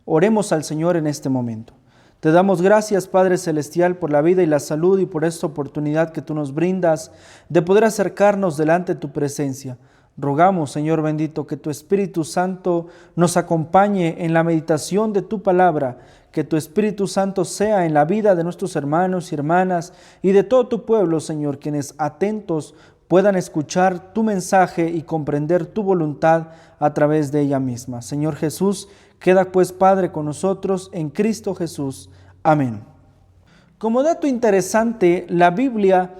Oremos al Señor en este momento. Te damos gracias, Padre Celestial, por la vida y la salud y por esta oportunidad que tú nos brindas de poder acercarnos delante de tu presencia. Rogamos, Señor bendito, que tu Espíritu Santo nos acompañe en la meditación de tu palabra, que tu Espíritu Santo sea en la vida de nuestros hermanos y hermanas y de todo tu pueblo, Señor, quienes atentos puedan escuchar tu mensaje y comprender tu voluntad a través de ella misma. Señor Jesús, queda pues, Padre, con nosotros en Cristo Jesús. Amén. Como dato interesante, la Biblia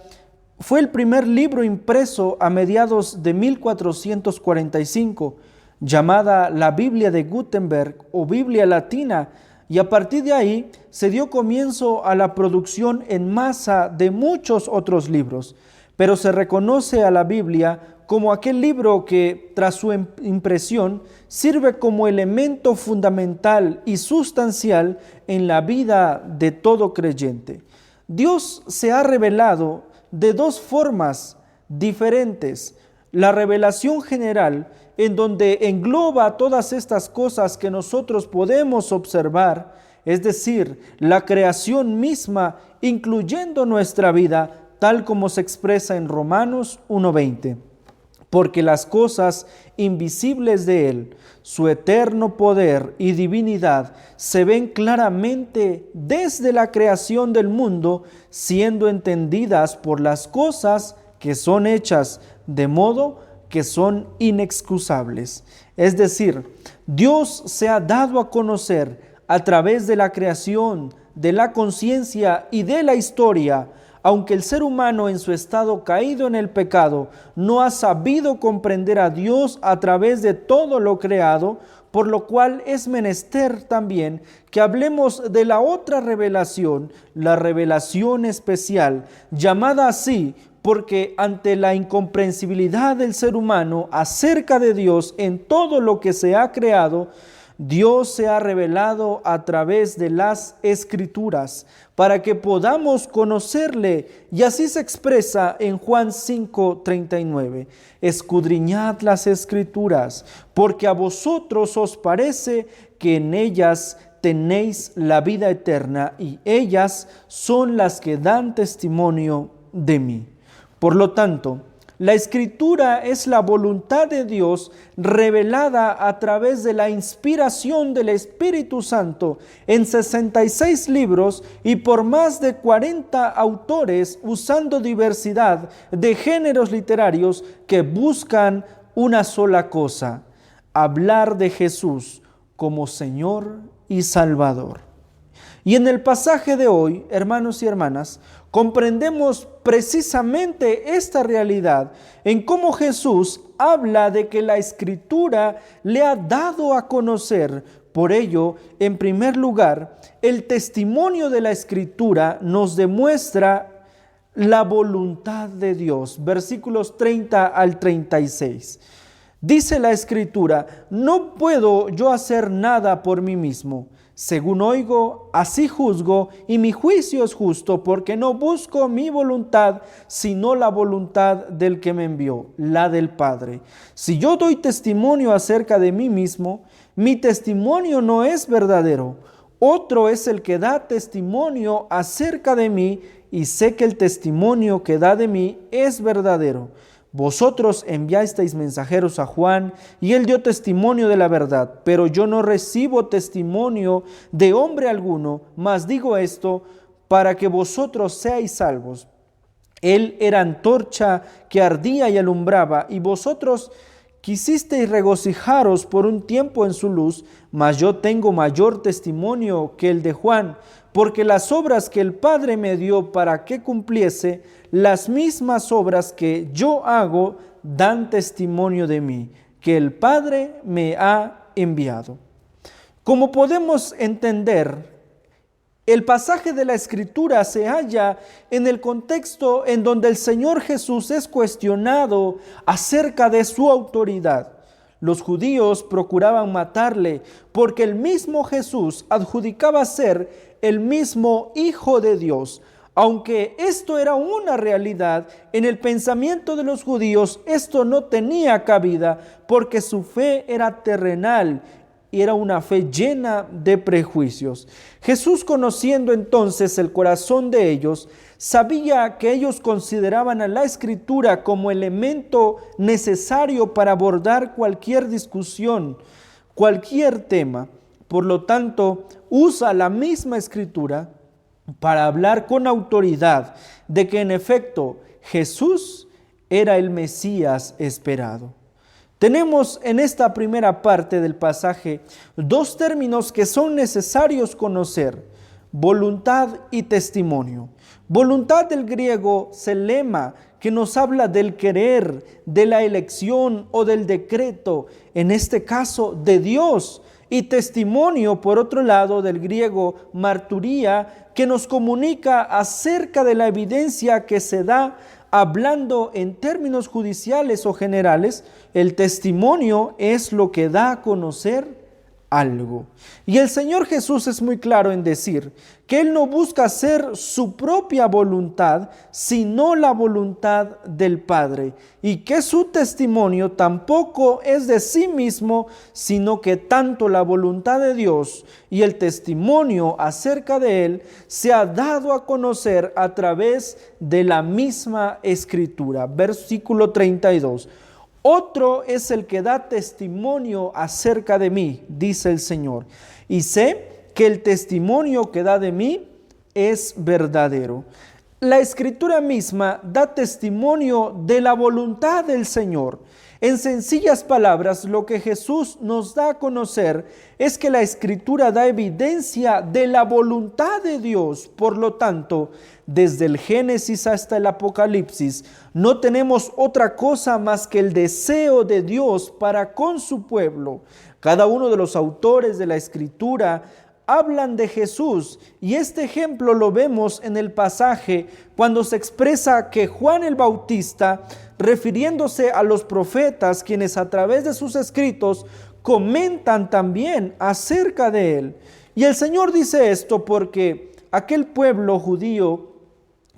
fue el primer libro impreso a mediados de 1445, llamada la Biblia de Gutenberg o Biblia Latina, y a partir de ahí se dio comienzo a la producción en masa de muchos otros libros, pero se reconoce a la Biblia como aquel libro que, tras su impresión, sirve como elemento fundamental y sustancial en la vida de todo creyente. Dios se ha revelado de dos formas diferentes. La revelación general, en donde engloba todas estas cosas que nosotros podemos observar, es decir, la creación misma, incluyendo nuestra vida, tal como se expresa en Romanos 1:20. Porque las cosas invisibles de Él, su eterno poder y divinidad, se ven claramente desde la creación del mundo, siendo entendidas por las cosas que son hechas, de modo que son inexcusables. Es decir, Dios se ha dado a conocer a través de la creación, de la conciencia y de la historia, aunque el ser humano en su estado caído en el pecado no ha sabido comprender a Dios a través de todo lo creado, por lo cual es menester también que hablemos de la otra revelación, la revelación especial, llamada así porque ante la incomprensibilidad del ser humano acerca de Dios en todo lo que se ha creado, Dios se ha revelado a través de las Escrituras para que podamos conocerle, y así se expresa en Juan 5:39. Escudriñad las Escrituras, porque a vosotros os parece que en ellas tenéis la vida eterna, y ellas son las que dan testimonio de mí. Por lo tanto, la Escritura es la voluntad de Dios revelada a través de la inspiración del Espíritu Santo en 66 libros y por más de 40 autores, usando diversidad de géneros literarios que buscan una sola cosa: hablar de Jesús como Señor y Salvador. Y en el pasaje de hoy, hermanos y hermanas, comprendemos precisamente esta realidad en cómo Jesús habla de que la Escritura le ha dado a conocer. Por ello, en primer lugar, el testimonio de la Escritura nos demuestra la voluntad de Dios. Versículos 30 al 36. Dice la Escritura: no puedo yo hacer nada por mí mismo. Según oigo, así juzgo, y mi juicio es justo, porque no busco mi voluntad, sino la voluntad del que me envió, la del Padre. Si yo doy testimonio acerca de mí mismo, mi testimonio no es verdadero. Otro es el que da testimonio acerca de mí, y sé que el testimonio que da de mí es verdadero. Vosotros enviasteis mensajeros a Juan, y él dio testimonio de la verdad, pero yo no recibo testimonio de hombre alguno, mas digo esto para que vosotros seáis salvos. Él era antorcha que ardía y alumbraba, y vosotros quisisteis regocijaros por un tiempo en su luz, mas yo tengo mayor testimonio que el de Juan, porque las obras que el Padre me dio para que cumpliese, las mismas obras que yo hago dan testimonio de mí, que el Padre me ha enviado. Como podemos entender, el pasaje de la Escritura se halla en el contexto en donde el Señor Jesús es cuestionado acerca de su autoridad. Los judíos procuraban matarle porque el mismo Jesús adjudicaba ser el mismo Hijo de Dios. Aunque esto era una realidad, en el pensamiento de los judíos esto no tenía cabida porque su fe era terrenal y era una fe llena de prejuicios. Jesús, conociendo entonces el corazón de ellos, sabía que ellos consideraban a la Escritura como elemento necesario para abordar cualquier discusión, cualquier tema. Por lo tanto, usa la misma Escritura para hablar con autoridad de que en efecto Jesús era el Mesías esperado. Tenemos en esta primera parte del pasaje dos términos que son necesarios conocer: voluntad y testimonio. Voluntad del griego selema, que nos habla del querer, de la elección o del decreto, en este caso de Dios. Y testimonio, por otro lado, del griego marturía, que nos comunica acerca de la evidencia que se da hablando en términos judiciales o generales. El testimonio es lo que da a conocer algo. Y el Señor Jesús es muy claro en decir que Él no busca hacer su propia voluntad, sino la voluntad del Padre, y que su testimonio tampoco es de sí mismo, sino que tanto la voluntad de Dios y el testimonio acerca de Él se ha dado a conocer a través de la misma Escritura. Versículo 32. Otro es el que da testimonio acerca de mí, dice el Señor, y sé que el testimonio que da de mí es verdadero. La Escritura misma da testimonio de la voluntad del Señor. En sencillas palabras, lo que Jesús nos da a conocer es que la Escritura da evidencia de la voluntad de Dios. Por lo tanto, desde el Génesis hasta el Apocalipsis, no tenemos otra cosa más que el deseo de Dios para con su pueblo. Cada uno de los autores de la Escritura hablan de Jesús, y este ejemplo lo vemos en el pasaje cuando se expresa que Juan el Bautista, refiriéndose a los profetas, quienes a través de sus escritos comentan también acerca de él. Y el Señor dice esto porque aquel pueblo judío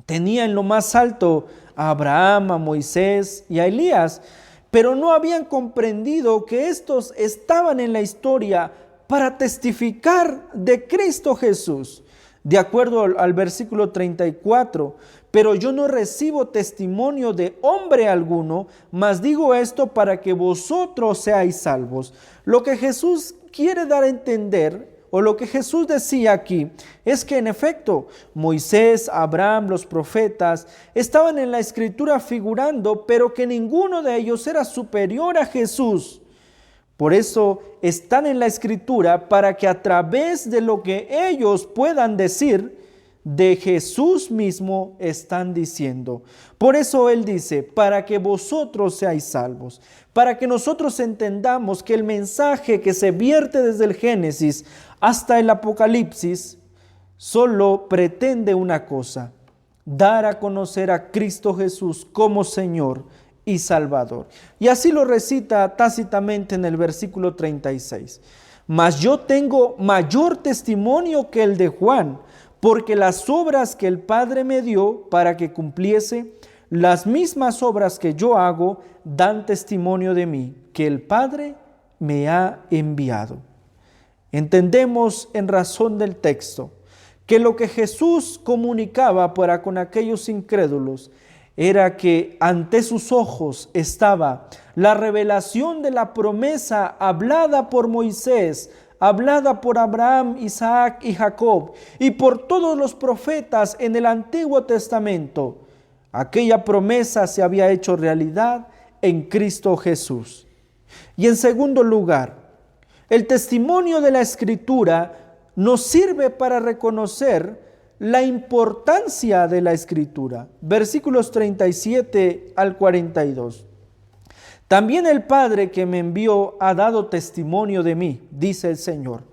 tenía en lo más alto a Abraham, a Moisés y a Elías, pero no habían comprendido que estos estaban en la historia para testificar de Cristo Jesús. De acuerdo al versículo 34, pero yo no recibo testimonio de hombre alguno, mas digo esto para que vosotros seáis salvos. Lo que Jesús quiere dar a entender, o lo que Jesús decía aquí, es que en efecto Moisés, Abraham, los profetas estaban en la Escritura figurando, pero que ninguno de ellos era superior a Jesús. Por eso están en la Escritura, para que a través de lo que ellos puedan decir, de Jesús mismo están diciendo. Por eso Él dice, para que vosotros seáis salvos, para que nosotros entendamos que el mensaje que se vierte desde el Génesis hasta el Apocalipsis solo pretende una cosa: dar a conocer a Cristo Jesús como Señor y Salvador. Y así lo recita tácitamente en el versículo 36. Mas yo tengo mayor testimonio que el de Juan, porque las obras que el Padre me dio para que cumpliese, las mismas obras que yo hago, dan testimonio de mí, que el Padre me ha enviado. Entendemos en razón del texto que lo que Jesús comunicaba para con aquellos incrédulos era que ante sus ojos estaba la revelación de la promesa hablada por Moisés, hablada por Abraham, Isaac y Jacob, y por todos los profetas en el Antiguo Testamento. Aquella promesa se había hecho realidad en Cristo Jesús. Y en segundo lugar, el testimonio de la Escritura nos sirve para reconocer la importancia de la Escritura. Versículos 37 al 42. También el Padre que me envió ha dado testimonio de mí, dice el Señor.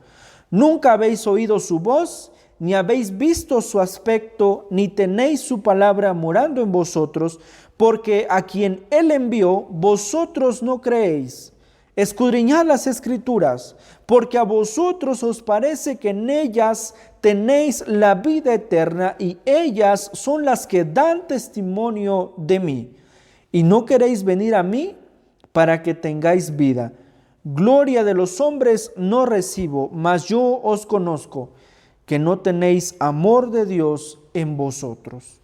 Nunca habéis oído su voz, ni habéis visto su aspecto, ni tenéis su palabra morando en vosotros, porque a quien Él envió, vosotros no creéis. Escudriñad las Escrituras, porque a vosotros os parece que en ellas tenéis la vida eterna, y ellas son las que dan testimonio de mí. Y no queréis venir a mí para que tengáis vida. Gloria de los hombres no recibo, mas yo os conozco, que no tenéis amor de Dios en vosotros.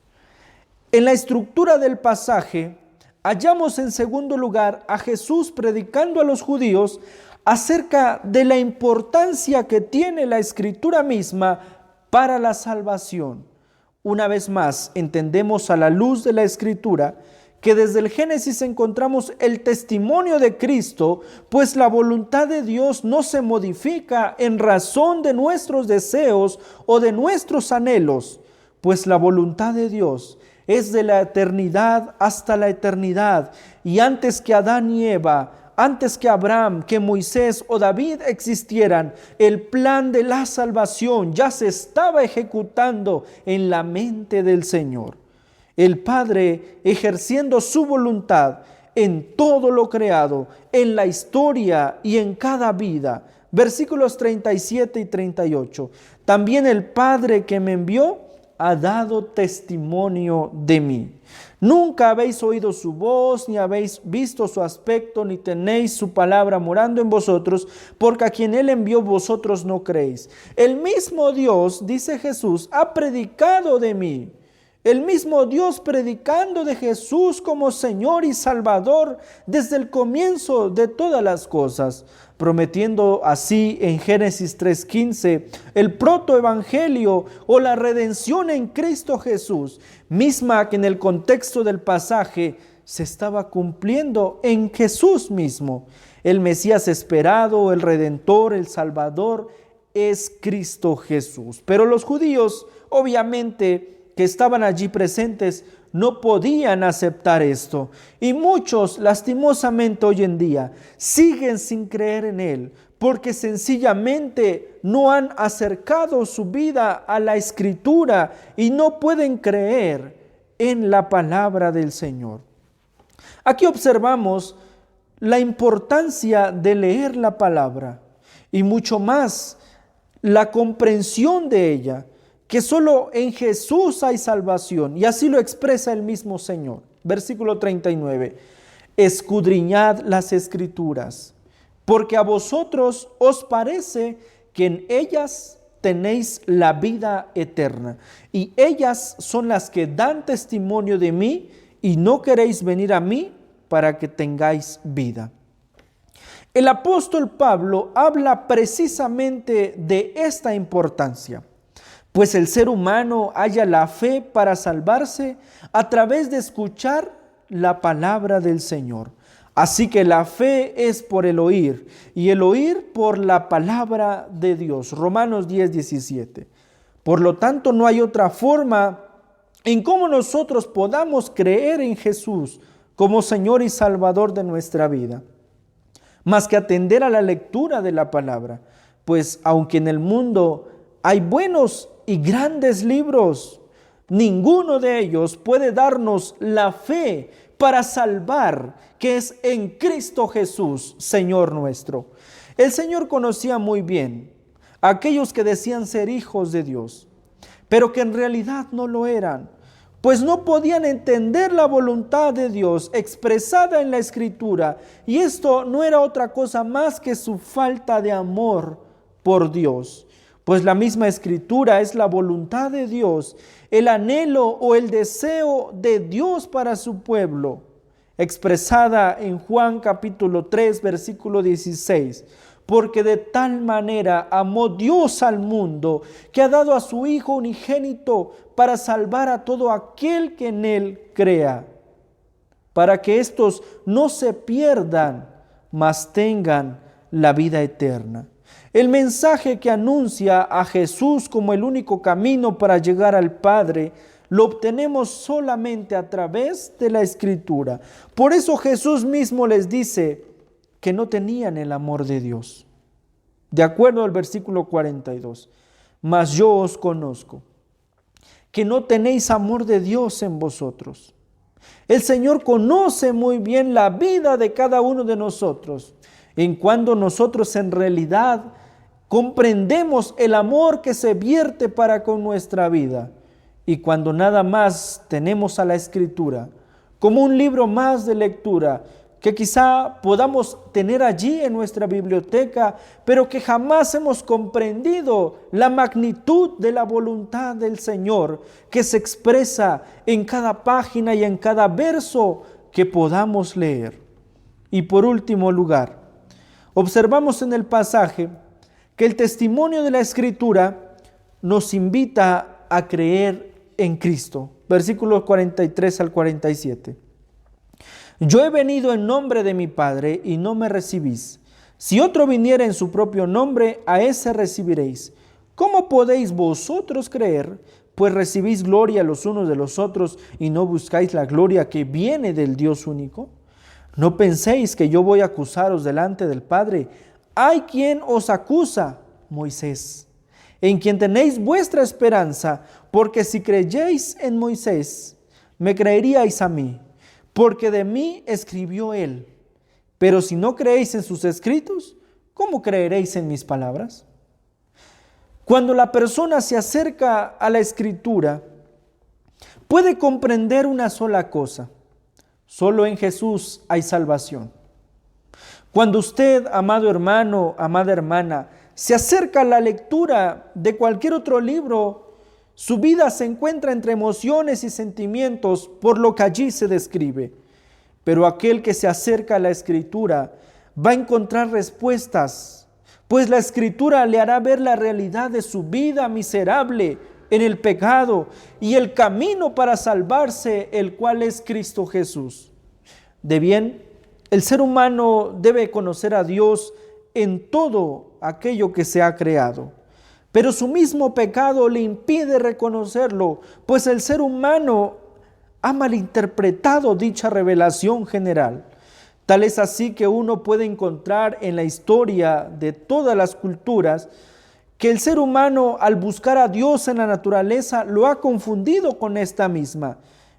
En la estructura del pasaje, hallamos en segundo lugar a Jesús predicando a los judíos acerca de la importancia que tiene la Escritura misma para la salvación. Una vez más, entendemos a la luz de la Escritura que desde el Génesis encontramos el testimonio de Cristo, pues la voluntad de Dios no se modifica en razón de nuestros deseos o de nuestros anhelos, pues la voluntad de Dios es de la eternidad hasta la eternidad, y antes que Adán y Eva, antes que Abraham, que Moisés o David existieran, el plan de la salvación ya se estaba ejecutando en la mente del Señor. El Padre ejerciendo su voluntad en todo lo creado, en la historia y en cada vida. Versículos 37 y 38. También el Padre que me envió ha dado testimonio de mí. Nunca habéis oído su voz, ni habéis visto su aspecto, ni tenéis su palabra morando en vosotros, porque a quien Él envió vosotros no creéis. El mismo Dios, dice Jesús, ha predicado de mí. El mismo Dios predicando de Jesús como Señor y Salvador desde el comienzo de todas las cosas, prometiendo así en Génesis 3:15 el protoevangelio o la redención en Cristo Jesús, misma que en el contexto del pasaje se estaba cumpliendo en Jesús mismo. El Mesías esperado, el Redentor, el Salvador, es Cristo Jesús. Pero los judíos, obviamente, que estaban allí presentes, no podían aceptar esto. Y muchos, lastimosamente hoy en día, siguen sin creer en Él, porque sencillamente no han acercado su vida a la Escritura y no pueden creer en la palabra del Señor. Aquí observamos la importancia de leer la palabra y mucho más la comprensión de ella, que solo en Jesús hay salvación, y así lo expresa el mismo Señor. Versículo 39, escudriñad las Escrituras, porque a vosotros os parece que en ellas tenéis la vida eterna, y ellas son las que dan testimonio de mí, y no queréis venir a mí para que tengáis vida. El apóstol Pablo habla precisamente de esta importancia. Pues el ser humano halla la fe para salvarse a través de escuchar la palabra del Señor. Así que la fe es por el oír, y el oír por la palabra de Dios. Romanos 10:17. Por lo tanto, no hay otra forma en cómo nosotros podamos creer en Jesús como Señor y Salvador de nuestra vida, más que atender a la lectura de la palabra. Pues aunque en el mundo hay buenos y grandes libros, ninguno de ellos puede darnos la fe para salvar, que es en Cristo Jesús, Señor nuestro. El Señor conocía muy bien a aquellos que decían ser hijos de Dios, pero que en realidad no lo eran, pues no podían entender la voluntad de Dios expresada en la Escritura, y esto no era otra cosa más que su falta de amor por Dios. Pues la misma Escritura es la voluntad de Dios, el anhelo o el deseo de Dios para su pueblo, expresada en Juan capítulo 3, versículo 16. Porque de tal manera amó Dios al mundo, que ha dado a su Hijo unigénito para salvar a todo aquel que en Él crea, para que éstos no se pierdan, mas tengan la vida eterna. El mensaje que anuncia a Jesús como el único camino para llegar al Padre, lo obtenemos solamente a través de la Escritura. Por eso Jesús mismo les dice que no tenían el amor de Dios. De acuerdo al versículo 42, mas yo os conozco, que no tenéis amor de Dios en vosotros. El Señor conoce muy bien la vida de cada uno de nosotros, en cuando nosotros en realidad comprendemos el amor que se vierte para con nuestra vida, y cuando nada más tenemos a la Escritura como un libro más de lectura que quizá podamos tener allí en nuestra biblioteca, pero que jamás hemos comprendido la magnitud de la voluntad del Señor que se expresa en cada página y en cada verso que podamos leer. Y por último lugar, observamos en el pasaje que el testimonio de la Escritura nos invita a creer en Cristo. Versículos 43 al 47. Yo he venido en nombre de mi Padre y no me recibís. Si otro viniera en su propio nombre, a ese recibiréis. ¿Cómo podéis vosotros creer? Pues recibís gloria los unos de los otros y no buscáis la gloria que viene del Dios único. No penséis que yo voy a acusaros delante del Padre. Hay quien os acusa, Moisés, en quien tenéis vuestra esperanza, porque si creyéis en Moisés, me creeríais a mí, porque de mí escribió él. Pero si no creéis en sus escritos, ¿cómo creeréis en mis palabras? Cuando la persona se acerca a la Escritura, puede comprender una sola cosa: solo en Jesús hay salvación. Cuando usted, amado hermano, amada hermana, se acerca a la lectura de cualquier otro libro, su vida se encuentra entre emociones y sentimientos por lo que allí se describe. Pero aquel que se acerca a la Escritura va a encontrar respuestas, pues la Escritura le hará ver la realidad de su vida miserable en el pecado y el camino para salvarse, el cual es Cristo Jesús. De bien, el ser humano debe conocer a Dios en todo aquello que se ha creado. Pero su mismo pecado le impide reconocerlo, pues el ser humano ha malinterpretado dicha revelación general. Tal es así que uno puede encontrar en la historia de todas las culturas que el ser humano, al buscar a Dios en la naturaleza, lo ha confundido con esta misma.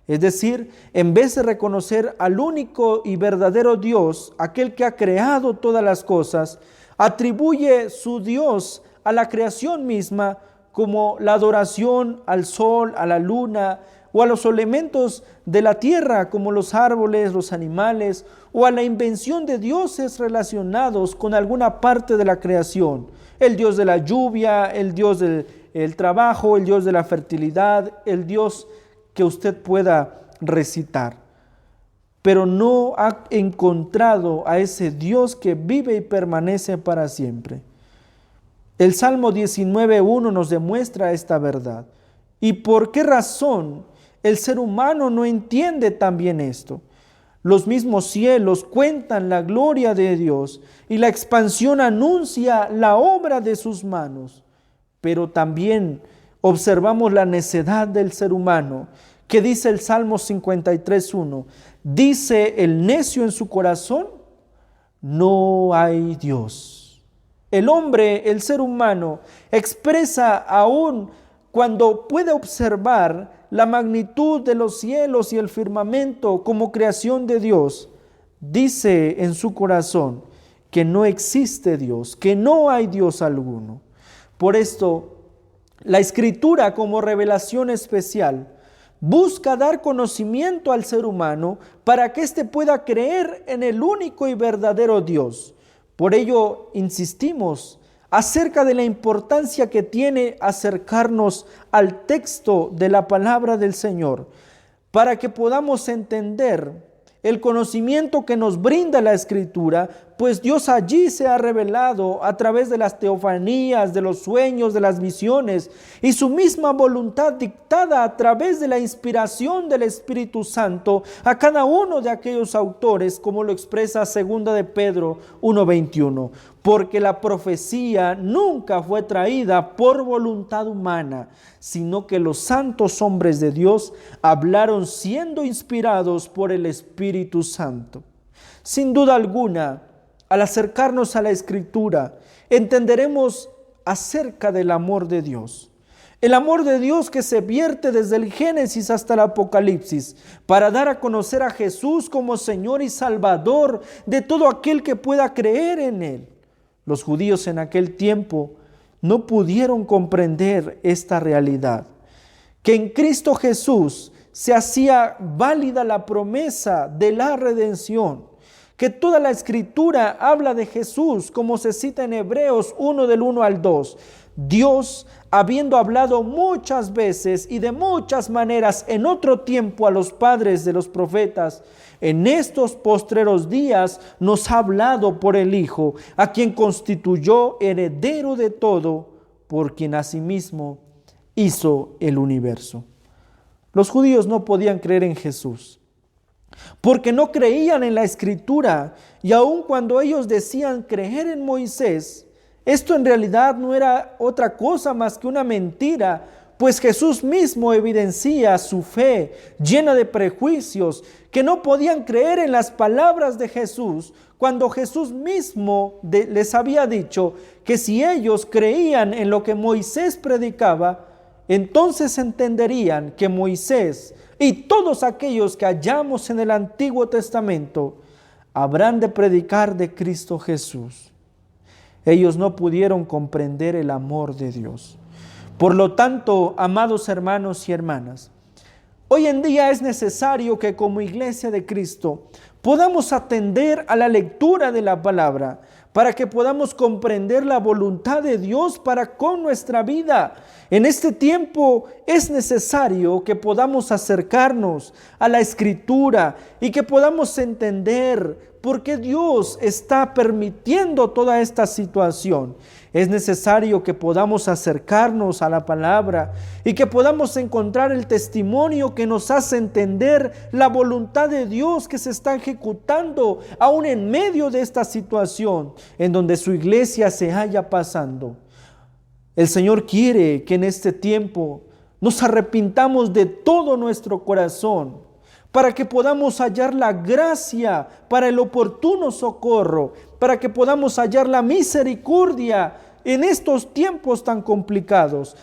Es decir, en vez de reconocer al único y verdadero Dios, aquel que ha creado todas las cosas, atribuye su Dios a la creación misma, como la adoración al sol, a la luna, o a los elementos de la tierra, como los árboles, los animales, o a la invención de dioses relacionados con alguna parte de la creación. El Dios de la lluvia, el Dios del trabajo, el Dios de la fertilidad, el Dios que usted pueda recitar. Pero no ha encontrado a ese Dios que vive y permanece para siempre. El Salmo 19:1 nos demuestra esta verdad. ¿Y por qué razón el ser humano no entiende también esto? Los mismos cielos cuentan la gloria de Dios y la expansión anuncia la obra de sus manos. Pero también observamos la necedad del ser humano, que dice el Salmo 53:1, dice el necio en su corazón, no hay Dios. El hombre, el ser humano, expresa aún cuando puede observar la magnitud de los cielos y el firmamento como creación de Dios, dice en su corazón que no existe Dios, que no hay Dios alguno. Por esto, la Escritura como revelación especial busca dar conocimiento al ser humano para que éste pueda creer en el único y verdadero Dios. Por ello, insistimos acerca de la importancia que tiene acercarnos al texto de la palabra del Señor, para que podamos entender el conocimiento que nos brinda la Escritura, pues Dios allí se ha revelado a través de las teofanías, de los sueños, de las visiones, y su misma voluntad dictada a través de la inspiración del Espíritu Santo a cada uno de aquellos autores, como lo expresa 2 de Pedro 1:21. Porque la profecía nunca fue traída por voluntad humana, sino que los santos hombres de Dios hablaron siendo inspirados por el Espíritu Santo. Sin duda alguna, al acercarnos a la Escritura, entenderemos acerca del amor de Dios. El amor de Dios que se vierte desde el Génesis hasta el Apocalipsis para dar a conocer a Jesús como Señor y Salvador de todo aquel que pueda creer en Él. Los judíos en aquel tiempo no pudieron comprender esta realidad, que en Cristo Jesús se hacía válida la promesa de la redención, que toda la Escritura habla de Jesús, como se cita en Hebreos 1 del 1 al 2. Dios, habiendo hablado muchas veces y de muchas maneras en otro tiempo a los padres de los profetas, en estos postreros días nos ha hablado por el Hijo, a quien constituyó heredero de todo, por quien asimismo hizo el universo. Los judíos no podían creer en Jesús, porque no creían en la Escritura, y aun cuando ellos decían creer en Moisés, esto en realidad no era otra cosa más que una mentira, pues Jesús mismo evidencia su fe llena de prejuicios, que no podían creer en las palabras de Jesús, cuando Jesús mismo les había dicho que si ellos creían en lo que Moisés predicaba, entonces entenderían que Moisés y todos aquellos que hallamos en el Antiguo Testamento habrán de predicar de Cristo Jesús. Ellos no pudieron comprender el amor de Dios. Por lo tanto, amados hermanos y hermanas, hoy en día es necesario que como Iglesia de Cristo podamos atender a la lectura de la palabra para que podamos comprender la voluntad de Dios para con nuestra vida. En este tiempo es necesario que podamos acercarnos a la Escritura y que podamos entender por qué Dios está permitiendo toda esta situación. Es necesario que podamos acercarnos a la palabra y que podamos encontrar el testimonio que nos hace entender la voluntad de Dios que se está ejecutando aún en medio de esta situación en donde su iglesia se halla pasando. El Señor quiere que en este tiempo nos arrepintamos de todo nuestro corazón, para que podamos hallar la gracia para el oportuno socorro, para que podamos hallar la misericordia en estos tiempos tan complicados.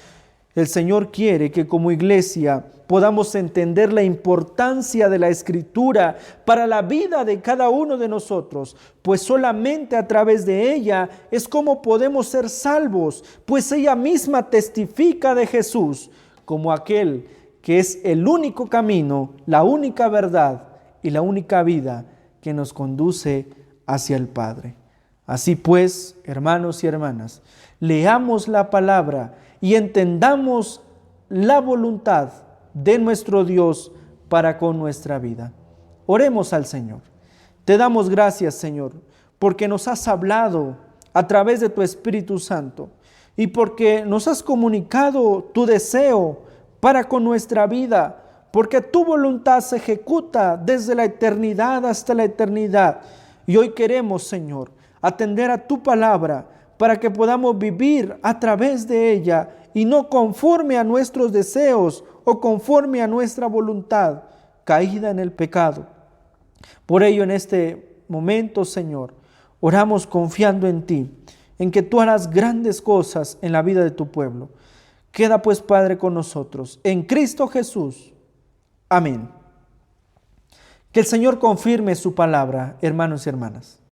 El Señor quiere que como iglesia podamos entender la importancia de la Escritura para la vida de cada uno de nosotros, pues solamente a través de ella es como podemos ser salvos, pues ella misma testifica de Jesús como aquel que es el único camino, la única verdad y la única vida que nos conduce hacia el Padre. Así pues, hermanos y hermanas, leamos la palabra y entendamos la voluntad de nuestro Dios para con nuestra vida. Oremos al Señor. Te damos gracias, Señor, porque nos has hablado a través de tu Espíritu Santo y porque nos has comunicado tu deseo para con nuestra vida, porque tu voluntad se ejecuta desde la eternidad hasta la eternidad. Y hoy queremos, Señor, atender a tu palabra para que podamos vivir a través de ella y no conforme a nuestros deseos o conforme a nuestra voluntad caída en el pecado. Por ello, en este momento, Señor, oramos confiando en ti, en que tú harás grandes cosas en la vida de tu pueblo. Queda pues, Padre, con nosotros, en Cristo Jesús. Amén. Que el Señor confirme su palabra, hermanos y hermanas.